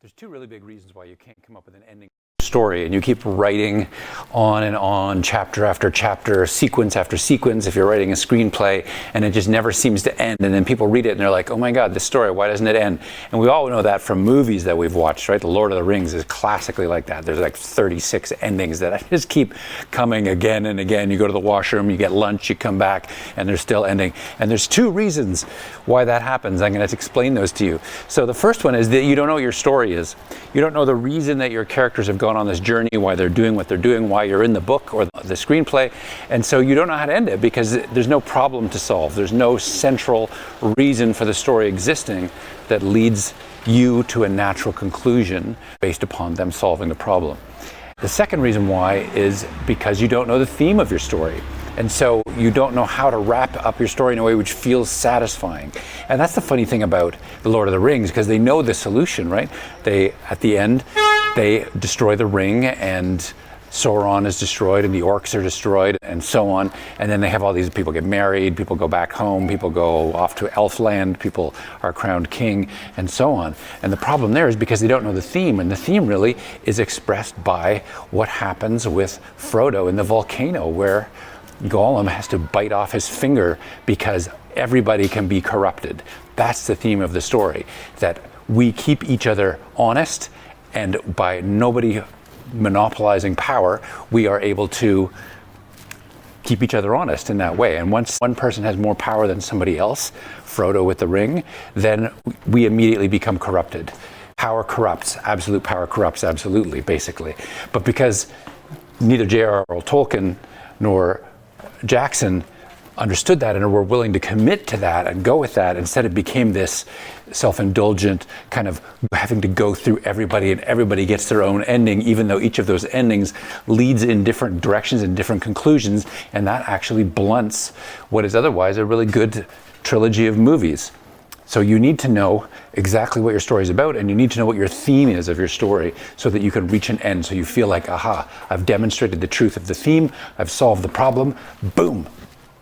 There's two really big reasons why you can't come up with an ending story, and you keep writing on and on, chapter after chapter, sequence after sequence, if you're writing a screenplay, and it just never seems to end. And then people read it and they're like, oh my God, this story, why doesn't it end? And we all know that from movies that we've watched, right? The Lord of the Rings is classically like that. There's like 36 endings that just keep coming again and again. You go to the washroom, you get lunch, you come back, and they're still ending. And there's two reasons why that happens. I'm going to explain those to you. So the first one is that you don't know what your story is. You don't know the reason that your characters have gone on this journey, why they're doing what they're doing, why you're in the book or the screenplay. And so you don't know how to end it because there's no problem to solve. There's no central reason for the story existing that leads you to a natural conclusion based upon them solving the problem. The second reason why is because you don't know the theme of your story. And so you don't know how to wrap up your story in a way which feels satisfying. And that's the funny thing about The Lord of the Rings, because they know the solution, right? At the end, they destroy the ring and Sauron is destroyed and the orcs are destroyed and so on. And then they have all these people get married, people go back home, people go off to Elfland, people are crowned king and so on. And the problem there is because they don't know the theme, and the theme really is expressed by what happens with Frodo in the volcano, where Gollum has to bite off his finger because everybody can be corrupted. That's the theme of the story, that we keep each other honest, and by nobody monopolizing power, we are able to keep each other honest in that way. And once one person has more power than somebody else, Frodo with the ring, then we immediately become corrupted. Power corrupts, absolute power corrupts absolutely, basically. But because neither J.R.R. Tolkien nor Jackson understood that and were willing to commit to that and go with that, instead it became this self-indulgent kind of having to go through everybody, and everybody gets their own ending, even though each of those endings leads in different directions and different conclusions, and that actually blunts what is otherwise a really good trilogy of movies. So you need to know exactly what your story is about, and you need to know what your theme is of your story so that you can reach an end, so you feel like, aha, I've demonstrated the truth of the theme, I've solved the problem, boom,